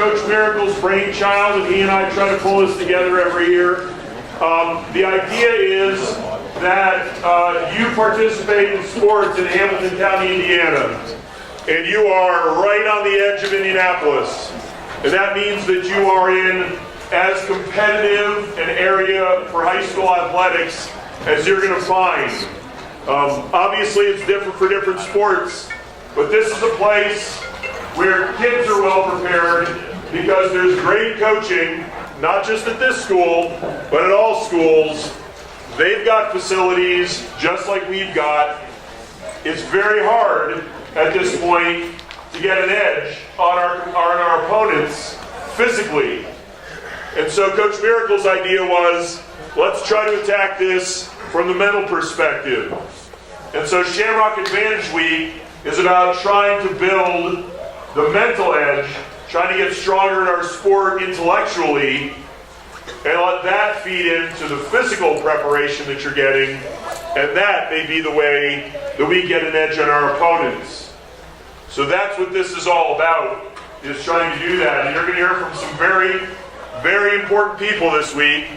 Coach Miracle's brainchild, and he and I try to pull this together every year. The idea is that you participate in sports in Hamilton County, Indiana, and you are right on the edge of Indianapolis. And that means that you are in as competitive an area for high school athletics as you're going to find. Obviously, it's different for different sports, but this is a place where kids are well prepared because there's great coaching, not just at this school, but at all schools. They've got facilities just like we've got. It's very hard at this point to get an edge on our opponents physically. And so Coach Miracle's idea was, let's try to attack this from the mental perspective. And so Shamrock Advantage Week is about trying to build the mental edge, trying to get stronger in our sport intellectually, and let that feed into the physical preparation that you're getting, and that may be the way that we get an edge on our opponents. So that's what this is all about, is trying to do that. And you're going to hear from some very, very important people this week.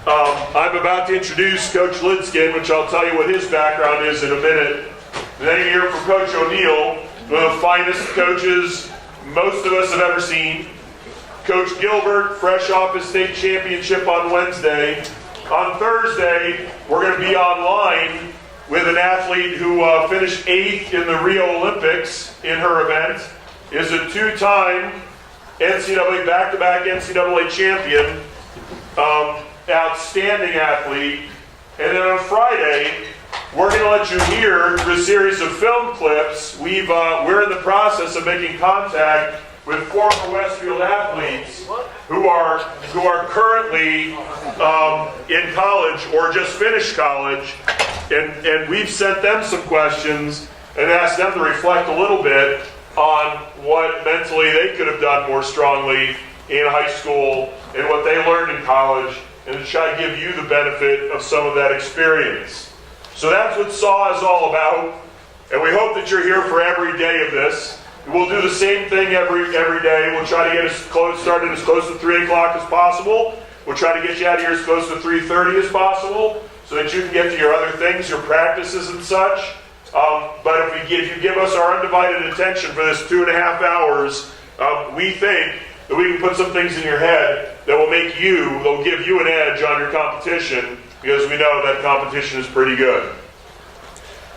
I'm about to introduce Coach Lidskin, which I'll tell you what his background is in a minute. And then you hear from Coach O'Neill, one of the finest coaches most of us have ever seen. Coach Gilbert, fresh off his state championship on Wednesday. On Thursday, we're going to be online with an athlete who finished 8th in the Rio Olympics in her event, is a two-time NCAA, back-to-back NCAA champion, outstanding athlete. And then on Friday, we're going to let you hear through a series of film clips. We're in the process of making contact with former Westfield athletes who are currently in college or just finished college, and we've sent them some questions and asked them to reflect a little bit on what mentally they could have done more strongly in high school and what they learned in college, and to try to give you the benefit of some of that experience. So that's what SAW is all about, and we hope that you're here for every day of this. We'll do the same thing every day. We'll try to get started as close to 3 o'clock as possible. We'll try to get you out of here as close to 3:30 as possible so that you can get to your other things, your practices and such. But if you give us our undivided attention for this 2.5 hours, we think that we can put some things in your head that will they'll give you an edge on your competition, because we know that competition is pretty good.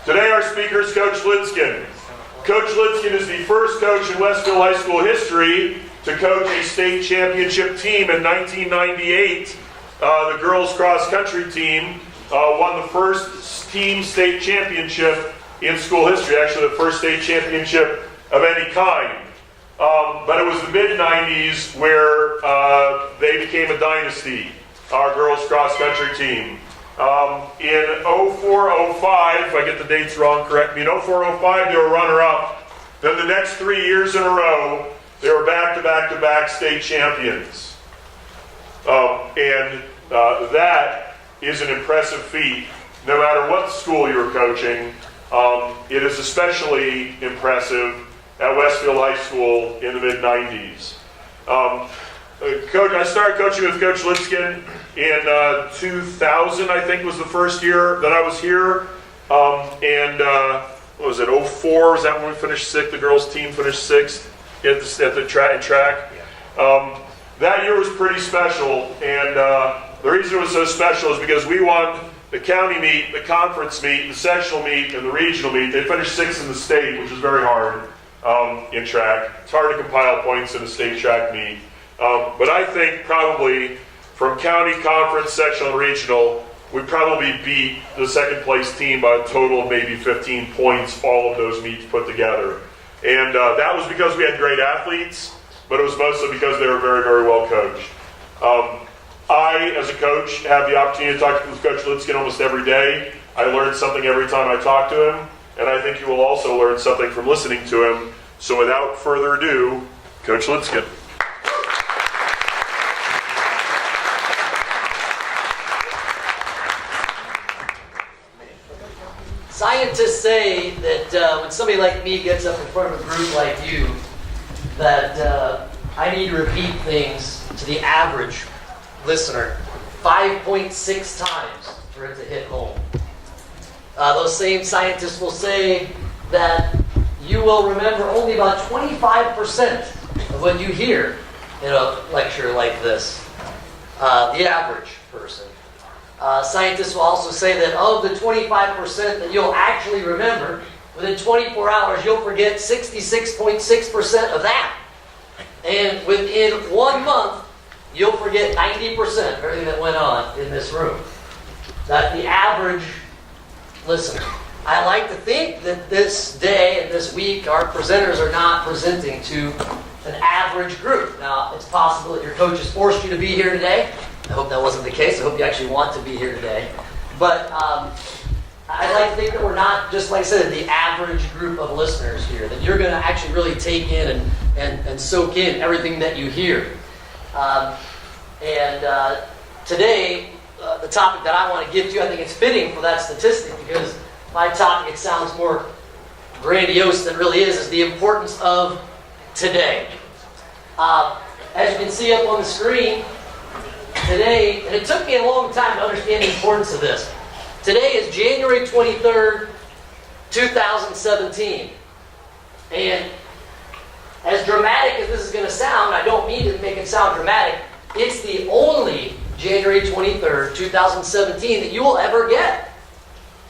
Today our speaker is Coach Lidskin. Coach Lidskin is the first coach in Westfield High School history to coach a state championship team in 1998. The girls cross country team won the first team state championship in school history, actually the first state championship of any kind. But it was the mid-90s where they became a dynasty, our girls cross country team. In 04-05, if I get the dates wrong, correct me, in 04-05 they were runner-up. Then the next 3 years in a row, they were back-to-back-to-back state champions. And that is an impressive feat, no matter what school you're coaching. It is especially impressive at Westfield High School in the mid-90s. I started coaching with Coach Lidskin in 2000, I think was the first year that I was here. What was it, 04? Was that when we finished 6th? The girls' team finished 6th at the track. That year was pretty special, and the reason it was so special is because we won the county meet, the conference meet, the sectional meet, and the regional meet. They finished 6th in the state, which is very hard in track. It's hard to compile points in a state track meet. But I think probably from county, conference, sectional, and regional, we probably beat the second place team by a total of maybe 15 points, all of those meets put together. And that was because we had great athletes, but it was mostly because they were very, very well coached. I, as a coach, have the opportunity to talk with Coach Lidskin almost every day. I learn something every time I talk to him, and I think you will also learn something from listening to him. So without further ado, Coach Lidskin. Scientists say that when somebody like me gets up in front of a group like you, that I need to repeat things to the average listener 5.6 times for it to hit home. Those same scientists will say that you will remember only about 25% of what you hear in a lecture like this. The average person. Scientists will also say that of the 25% that you'll actually remember, within 24 hours you'll forget 66.6% of that. And within 1 month, you'll forget 90% of everything that went on in this room. That's the average listener. I like to think that this day and this week, our presenters are not presenting to an average group. Now, it's possible that your coaches forced you to be here today. I hope that wasn't the case. I hope you actually want to be here today. But I like to think that we're not, just like I said, the average group of listeners here, that you're going to actually really take in and soak in everything that you hear. Today, the topic that I want to give to you, I think it's fitting for that statistic, because my topic, it sounds more grandiose than it really is the importance of today. As you can see up on the screen, today, and it took me a long time to understand the importance of this. Today is January 23rd, 2017. And as dramatic as this is going to sound, I don't mean to make it sound dramatic, it's the only January 23rd, 2017 that you will ever get.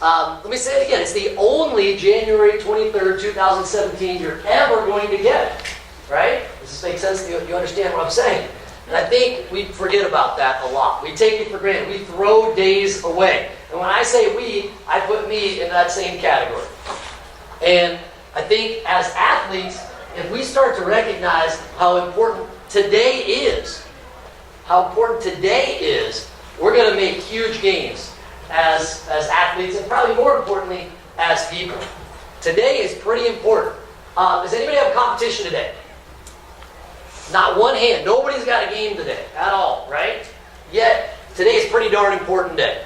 Let me say it again. It's the only January 23rd, 2017 you're ever going to get. Right? Does this make sense? You understand what I'm saying? And I think we forget about that a lot. We take it for granted. We throw days away. And when I say we, I put me in that same category. And I think as athletes, if we start to recognize how important today is, we're going to make huge gains as athletes, and probably more importantly, as people. Today is pretty important. Does anybody have a competition today? Not one hand. Nobody's got a game today at all, right? Yet, today is a pretty darn important day.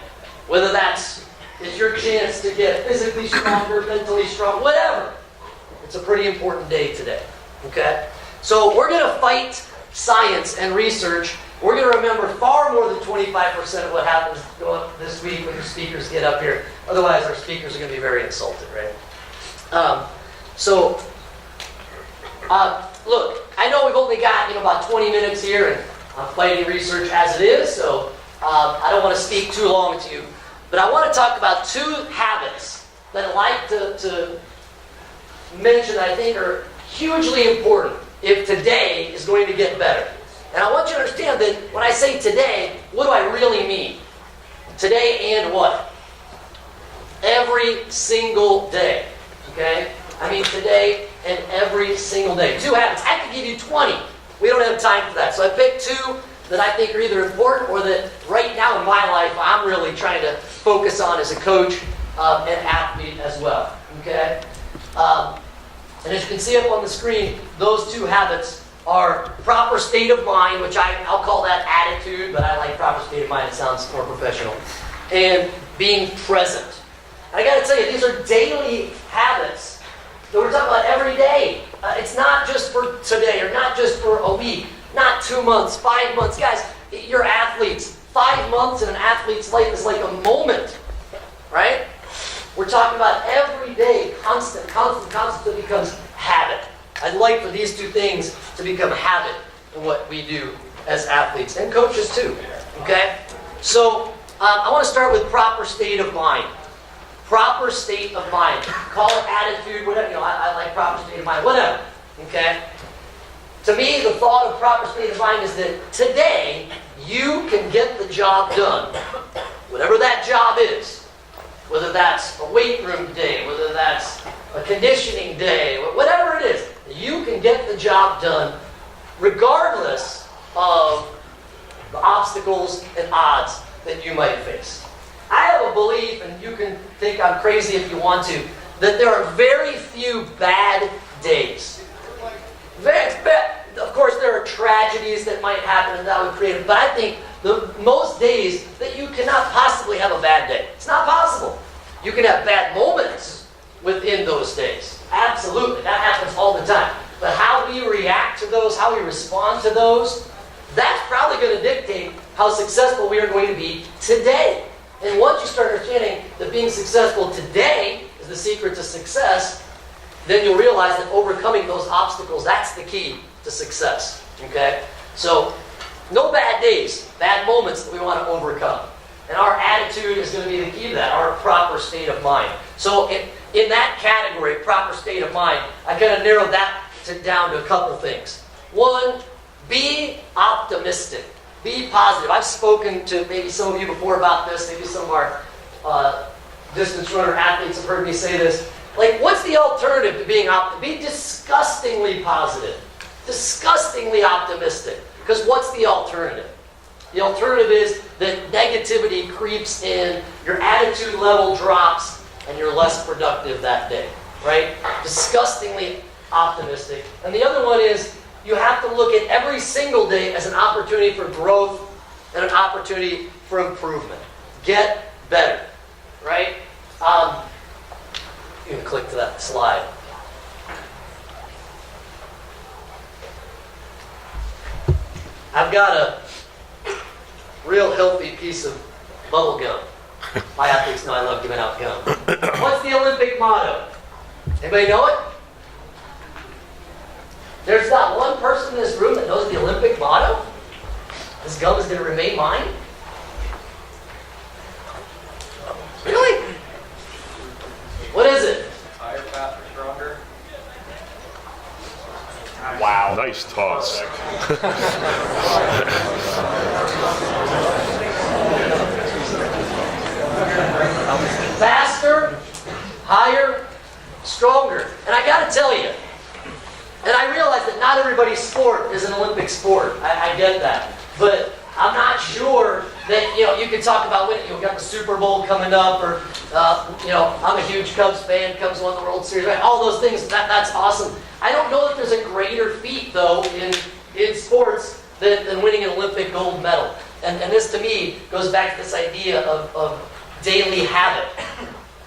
Whether it's your chance to get physically stronger, mentally strong, whatever. It's a pretty important day today, okay? So we're going to fight science and research. We're going to remember far more than 25% of what happens this week when your speakers get up here. Otherwise, our speakers are going to be very insulted, right? Look, I know we've only got about 20 minutes here, and I'm fighting research as it is, so I don't want to speak too long to you. But I want to talk about 2 habits that I'd like to mention that I think are hugely important if today is going to get better. And I want you to understand that when I say today, what do I really mean? Today and what? Every single day. Okay? I mean today and every single day. 2 habits. I could give you 20. We don't have time for that. So I picked 2 that I think are either important or that right now in my life I'm really trying to focus on as a coach and athlete as well. Okay? And as you can see up on the screen, those 2 habits are proper state of mind, which I'll call that attitude, but I like proper state of mind. It sounds more professional. And being present. And I got to tell you, these are daily habits that we're talking about every day. It's not just for today or not just for a week, not 2 months, 5 months. Guys, you're athletes. 5 months in an athlete's life is like a moment, right? We're talking about every day, constant that becomes habit. I'd like for these 2 things to become habit in what we do as athletes and coaches too. Okay? So I want to start with proper state of mind. Proper state of mind. Call it attitude, whatever. I like proper state of mind, whatever. Okay? To me, the thought of proper state of mind is that today you can get the job done. Whatever that job is. Whether that's a weight room day, whether that's a conditioning day, whatever it is, you can get the job done regardless of the obstacles and odds that you might face. I have a belief, and you can think I'm crazy if you want to, that there are very few bad days. Of course, there are tragedies that might happen and that would create it, but I think most days that you cannot possibly have a bad day. It's not possible. You can have bad moments within those days. Absolutely. That happens all the time. But how we react to those, how we respond to those, that's probably going to dictate how successful we are going to be today. And once you start understanding that being successful today is the secret to success, then you'll realize that overcoming those obstacles, that's the key to success. Okay? So, no bad days, bad moments that we want to overcome. And our attitude is going to be the key to that, our proper state of mind. So, in that category, proper state of mind, I kind of narrowed that down to a couple things. One, be optimistic. Be positive. I've spoken to maybe some of you before about this. Maybe some of our distance runner athletes have heard me say this. Like, what's the alternative to being optimistic? Be disgustingly positive. Disgustingly optimistic. Because what's the alternative? The alternative is that negativity creeps in, your attitude level drops, and you're less productive that day. Right? Disgustingly optimistic. And the other one is, you have to look at every single day as an opportunity for growth and an opportunity for improvement. Get better. Right? You can click to that slide. I've got a real healthy piece of bubble gum. My athletes know I love giving out gum. What's the Olympic motto? Anybody know it? There's not one person in this room that knows the Olympic motto? This gum is going to remain mine? Really? What is it? Higher, faster, stronger. Wow. Nice toss. Faster, higher, stronger. And I got to tell you, and I realize that not everybody's sport is an Olympic sport. I get that. But I'm not sure that, you can talk about winning. You've got the Super Bowl coming up, or, I'm a huge Cubs fan, Cubs won the World Series, right? All those things, that's awesome. I don't know that there's a greater feat, though, in sports than winning an Olympic gold medal. And this, to me, goes back to this idea of daily habit.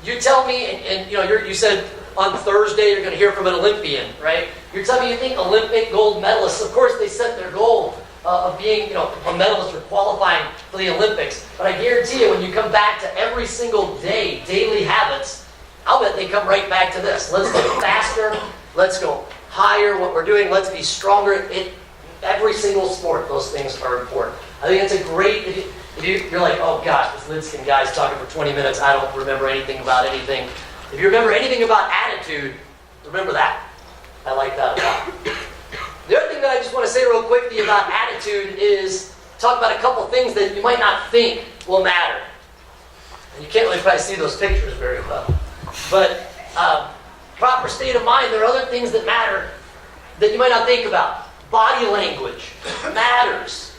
You tell me, and you said on Thursday you're going to hear from an Olympian, right? You're telling me you think Olympic gold medalists, of course they set their goal of being, a medalist or qualifying for the Olympics. But I guarantee you, when you come back to every single day, daily habits, I'll bet they come right back to this. Let's go faster. Let's go higher. What we're doing, let's be stronger. In every single sport, those things are important. I think it's a great, if you're like, oh gosh, this Lidskin guy's talking for 20 minutes. I don't remember anything about anything. If you remember anything about attitude, remember that. I like that a lot. The other thing that I just want to say real quickly about attitude is talk about a couple things that you might not think will matter. And you can't really probably see those pictures very well. But proper state of mind, there are other things that matter that you might not think about. Body language matters.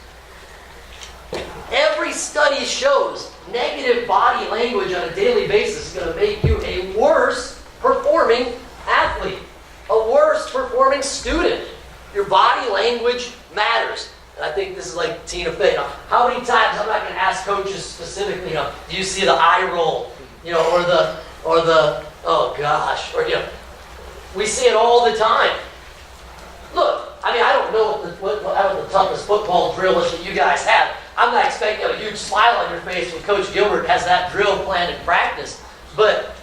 Every study shows negative body language on a daily basis is going to make you a worse performing athlete, a worse performing student. Your body language matters. And I think this is like Tina Fey. How many times, I'm not going to ask coaches specifically, do you see the eye roll, or the, oh gosh, or, we see it all the time. Look, I don't know what the toughest football drill is that you guys have. I'm not expecting a huge smile on your face when Coach Gilbert has that drill planned in practice. But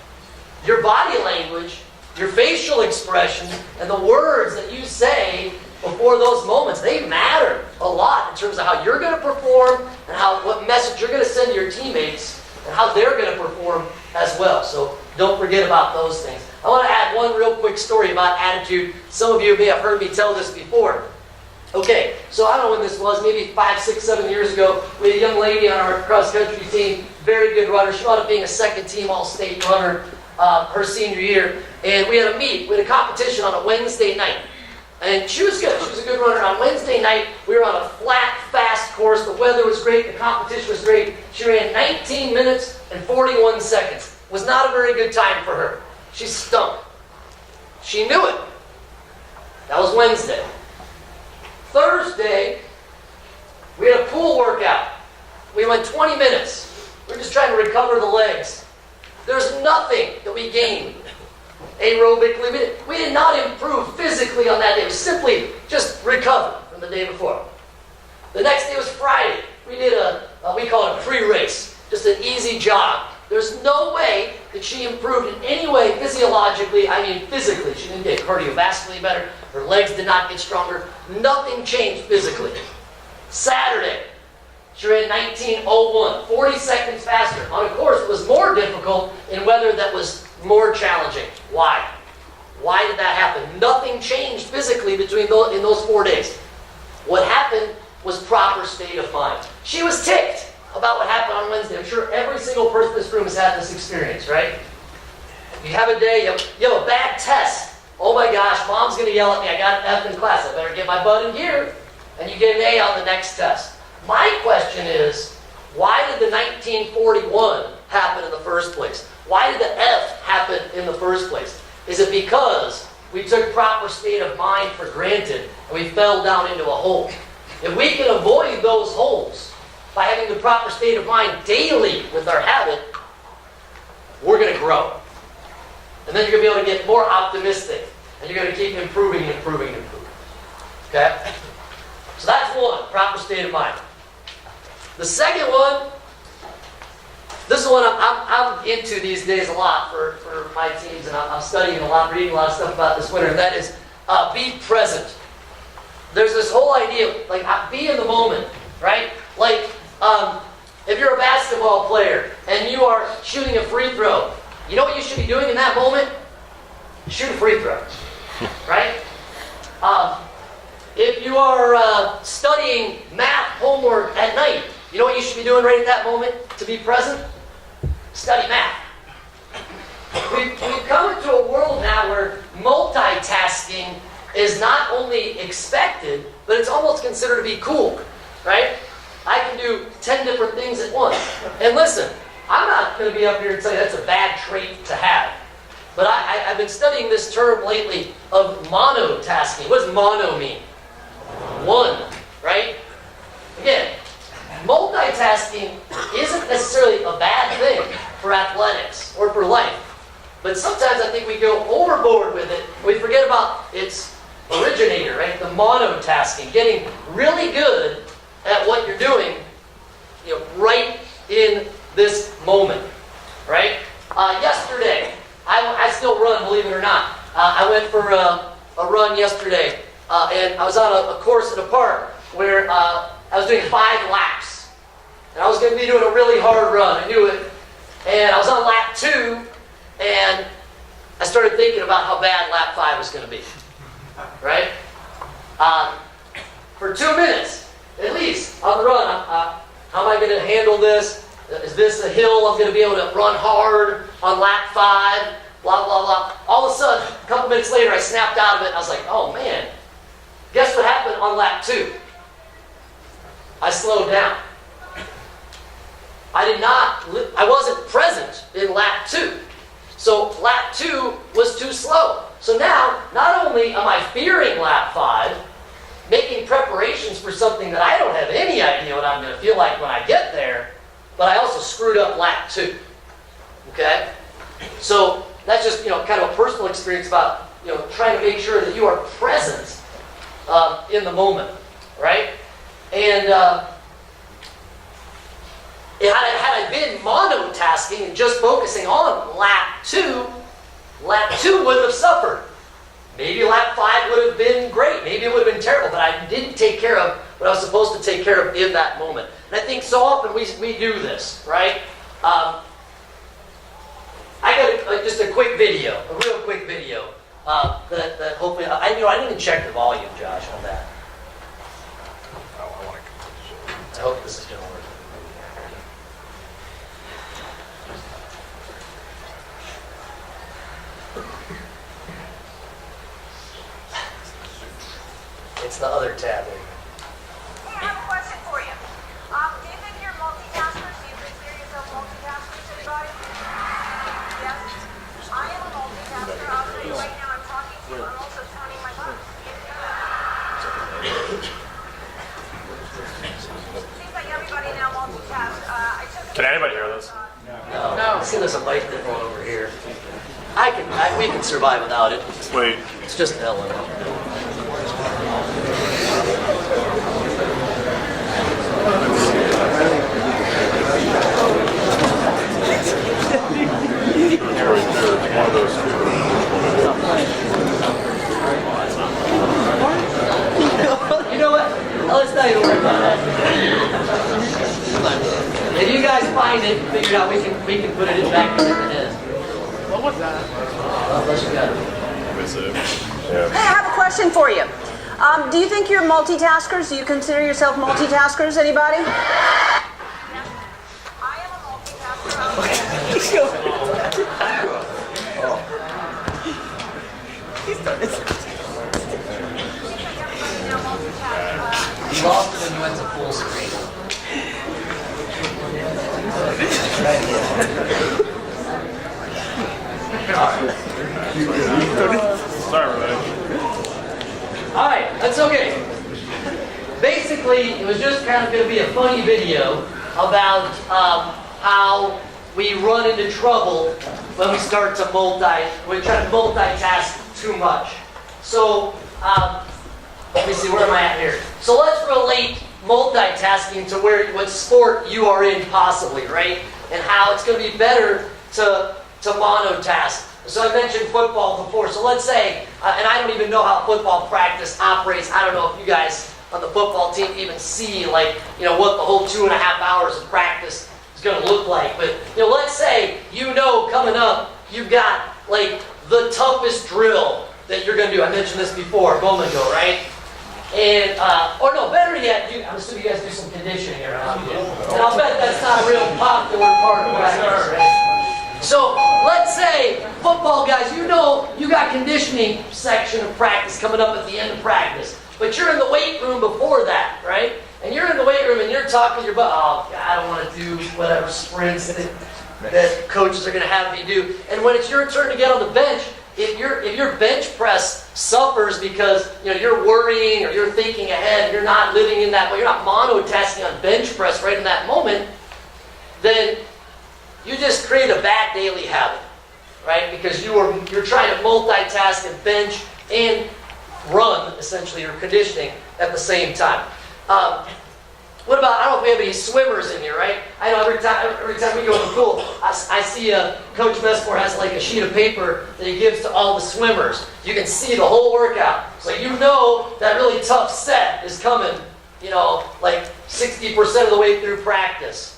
your body language, your facial expression, and the words that you say before those moments, they matter a lot in terms of how you're going to perform and what message you're going to send to your teammates and how they're going to perform as well. So don't forget about those things. I want to add one real quick story about attitude. Some of you may have heard me tell this before. Okay, so I don't know when this was, maybe 5, 6, 7 years ago. We had a young lady on our cross-country team, very good runner. She wound up being a second-team All-State runner her senior year. And we had a competition on a Wednesday night. And she was good. She was a good runner. On Wednesday night, we were on a flat, fast course. The weather was great. The competition was great. She ran 19 minutes and 41 seconds. Was not a very good time for her. She stunk. She knew it. That was Wednesday. Thursday, we had a pool workout. We went 20 minutes. We were just trying to recover the legs. There's nothing that we gained aerobically. We did not improve physically on that day. It was simply just recover from the day before. The next day was Friday. We did we call it a pre-race, just an easy jog. There's no way that she improved in any way physiologically, I mean physically. She didn't get cardiovascularly better. Her legs did not get stronger. Nothing changed physically. Saturday, she ran 19:01, 40 seconds faster, on a course that was more difficult in weather that was more challenging. Why? Why did that happen? Nothing changed physically in those 4 days. What happened was proper state of mind. She was ticked about what happened on Wednesday. I'm sure every single person in this room has had this experience, right? You have a day, you have a bad test. Oh my gosh, mom's going to yell at me. I got an F in class. I better get my butt in gear. And you get an A on the next test. My question is, why did the 1941 happen in the first place? Why did the F happen in the first place? Is it because we took proper state of mind for granted and we fell down into a hole? If we can avoid those holes by having the proper state of mind daily with our habit, we're going to grow. And then you're going to be able to get more optimistic. And you're going to keep improving and improving and improving. Okay? So that's one, proper state of mind. The second one, this is one I'm into these days a lot for my teams, and I'm studying a lot, reading a lot of stuff about this winter, and that is be present. There's this whole idea of, like, be in the moment, right? Like, if you're a basketball player and you are shooting a free throw, you know what you should be doing in that moment? Shoot a free throw, right? If you are studying math homework at night, you know what you should be doing right at that moment to be present? Study math. We've come into a world now where multitasking is not only expected, but it's almost considered to be cool, right? I can do 10 different things at once. And listen, I'm not going to be up here and tell you that's a bad trait to have. But I've been studying this term lately of monotasking. What does mono mean? One, right? Again, multitasking isn't necessarily a bad thing for athletics or for life. But sometimes I think we go overboard with it. We forget about its originator, right? The monotasking, getting really good at what you're doing, right in this moment, right? Yesterday, I still run, believe it or not. I went for a run yesterday, and I was on a course at a park where I was doing 5 laps. And I was going to be doing a really hard run. I knew it. And I was on lap 2, and I started thinking about how bad lap 5 was going to be. Right? For 2 minutes, at least, on the run, how am I going to handle this? Is this a hill I'm going to be able to run hard on lap 5? Blah, blah, blah. All of a sudden, a couple minutes later, I snapped out of it, and I was like, oh, man. Guess what happened on lap 2? I slowed down. I wasn't present in lap 2. So lap 2 was too slow. So now, not only am I fearing lap 5, making preparations for something that I don't have any idea what I'm going to feel like when I get there, but I also screwed up lap 2. Okay? So that's just, kind of a personal experience about, trying to make sure that you are present in the moment, right? And had I been monotasking and just focusing on lap 2 wouldn't have suffered. Maybe lap 5 would have been great. Maybe it would have been terrible, but I didn't take care of what I was supposed to take care of in that moment. And I think so often we do this, right? I got just a quick video, a real quick video that hopefully I didn't even check the volume, Josh, on that. I hope this is going to work. It's the other tab. Hey, I have a question for you. Do you think you're multitaskers? Do you consider yourself multitaskers, anybody? Yes? I am a multitasker. I'll tell you right now, I'm talking to you. I'm also counting my bucks. Seems like everybody now multitasks. Can anybody hear this? No. I see there's a mic that going over here. we can survive without it. Wait. It's just an element. One of those. You know what? Let's not even worry about that. If you guys find it, figure it out, we can put it back in the end. What was that? Unless you got it. Hey, I have a question for you. Do you think you're multitaskers? Do you consider yourself multitaskers, anybody? I am a multitasker. You lost it when you went to full screen. Sorry, man. All right, that's okay. Basically, it was just kind of going to be a funny video about how we run into trouble when we start to we try to multitask too much. So, let me see, where am I at here? So let's relate multitasking to what sport you are in possibly, right? And how it's going to be better to monotask. So I mentioned football before. So let's say, and I don't even know how football practice operates. I don't know if you guys on the football team even see what the whole 2.5 hours of practice is going to look like. But let's say coming up you've got the toughest drill that you're going to do. I mentioned this before a moment ago, right? And or no, better yet, I'm assuming you guys do some conditioning around here. And I'll bet that's not a real popular part of practice, right? So let's say, football guys, you got conditioning section of practice coming up at the end of practice. But you're in the weight room before that, right? And you're in the weight room and you're talking your butt, oh, God, I don't want to do whatever sprints that coaches are going to have me do. And when it's your turn to get on the bench, if your bench press suffers because you're worrying or you're thinking ahead, you're not living in that way, you're not monotasking on bench press right in that moment, then you just create a bad daily habit, right? Because you're trying to multitask and bench and run, essentially, your conditioning at the same time. What about, I don't know if we have any swimmers in here, right? I know every time we go in the pool, I see Coach Messmore has a sheet of paper that he gives to all the swimmers. You can see the whole workout. So that really tough set is coming, 60% of the way through practice.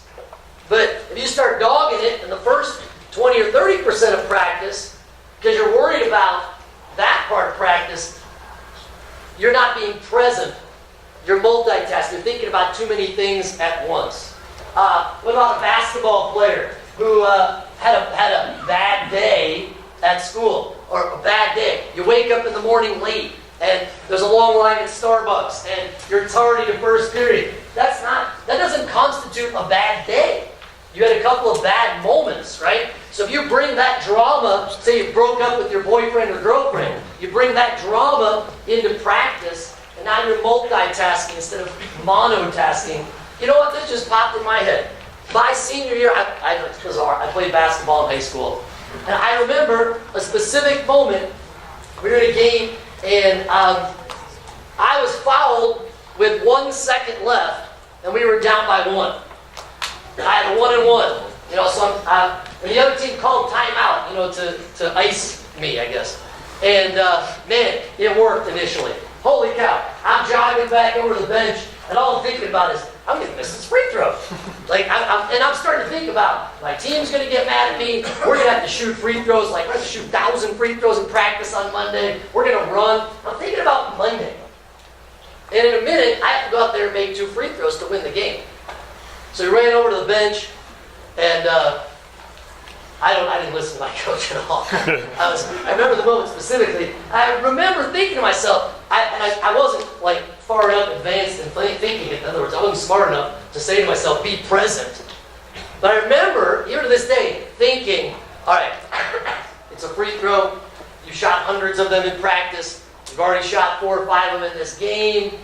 But if you start dogging it in the first 20 or 30% of practice, because you're worried about that part of practice, you're not being present. You're multitasking. You're thinking about too many things at once. What about a basketball player who had a bad day at school or a bad day? You wake up in the morning late and there's a long line at Starbucks and you're tardy to first period. That doesn't constitute a bad day. You had a couple of bad moments, right? So if you bring that drama, say you broke up with your boyfriend or girlfriend, you bring that drama into practice, and now you're multitasking instead of monotasking. You know what? This just popped in my head. My senior year, it's bizarre. I played basketball in high school. And I remember a specific moment. We were in a game, and I was fouled with 1 second left, and we were down by 1. I had a 1-and-1. So and the other team called timeout, to ice me, I guess. And man, it worked initially. Holy cow! I'm jogging back over to the bench, and all I'm thinking about is I'm going to miss this free throw. I'm starting to think about my team's going to get mad at me. We're going to have to shoot free throws. We're going to shoot 1,000 free throws in practice on Monday. We're going to run. I'm thinking about Monday. And in a minute, I have to go out there and make 2 free throws to win the game. So we ran over to the bench, and I didn't listen to my coach at all. I remember the moment specifically. I remember thinking to myself, I wasn't far enough advanced in thinking it. In other words, I wasn't smart enough to say to myself, be present. But I remember, even to this day, thinking, all right, it's a free throw. You shot hundreds of them in practice. You've already shot 4 or 5 of them in this game.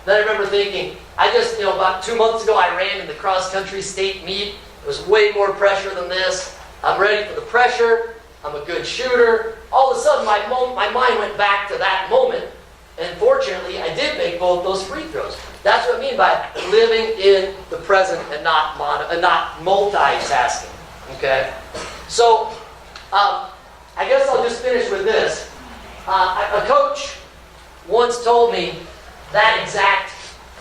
Then I remember thinking, about 2 months ago, I ran in the cross-country state meet. It was way more pressure than this. I'm ready for the pressure. I'm a good shooter. All of a sudden, my mind went back to that moment, and fortunately, I did make both those free throws. That's what I mean by living in the present and not multitasking. Okay? So, I guess I'll just finish with this. A coach once told me that exact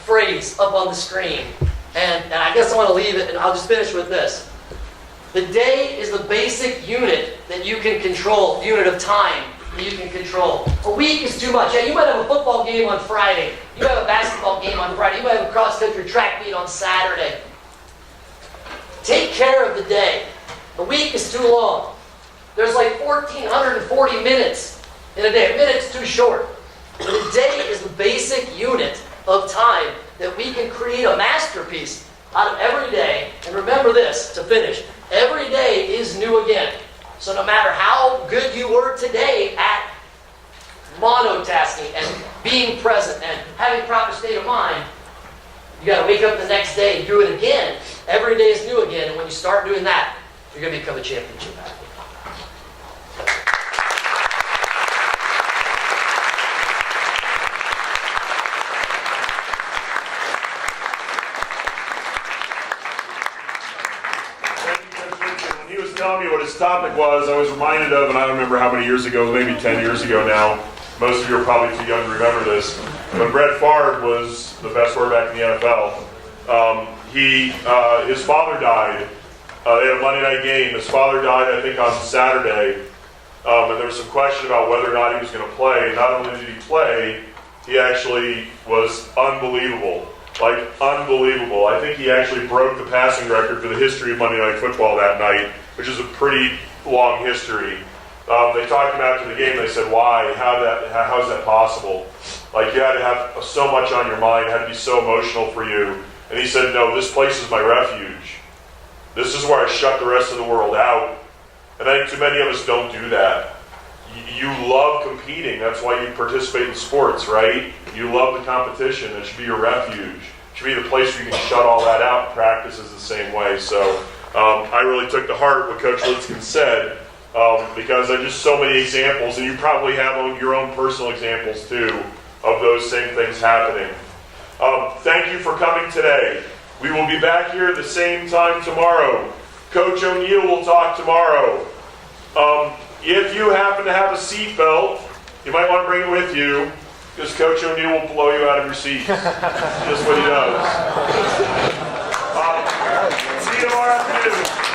phrase up on the screen, and I guess I want to leave it, and I'll just finish with this. The day is the basic unit that you can control, unit of time that you can control. A week is too much. Yeah, you might have a football game on Friday. You have a basketball game on Friday. You might have a cross-country track meet on Saturday. Take care of the day. A week is too long. There's like 1,440 minutes in a day. A minute's too short. But a day is the basic unit of time that we can create a masterpiece out of every day. And remember this, to finish. Every day is new again. So no matter how good you were today at monotasking and being present and having proper state of mind, you got to wake up the next day and do it again. Every day is new again. And when you start doing that, you're going to become a championship athlete. When he was telling me what his topic was, I was reminded of, and I don't remember how many years ago, maybe 10 years ago now. Most of you are probably too young to remember this. When Brett Favre was the best quarterback in the NFL, his father died. They had a Monday night game. His father died, I think, on Saturday. And there was some question about whether or not he was going to play. Not only did he play, he actually was unbelievable. Like, unbelievable. I think he actually broke the passing record for the history of Monday Night Football that night, which is a pretty long history. They talked to him after the game. They said, why? How is that possible? Like, you had to have so much on your mind. It had to be so emotional for you. And he said, no, this place is my refuge. This is where I shut the rest of the world out. And I think too many of us don't do that. You love competing. That's why you participate in sports, right? You love the competition. It should be your refuge. It should be the place where you can shut all that out. Practice is the same way. So I really took to heart what Coach Litzkin said because there are just so many examples, and you probably have your own personal examples too of those same things happening. Thank you for coming today. We will be back here at the same time tomorrow. Coach O'Neill will talk tomorrow. If you happen to have a seat belt, you might want to bring it with you, because Coach O'Neill will blow you out of your seat. Just what he does. See you tomorrow afternoon.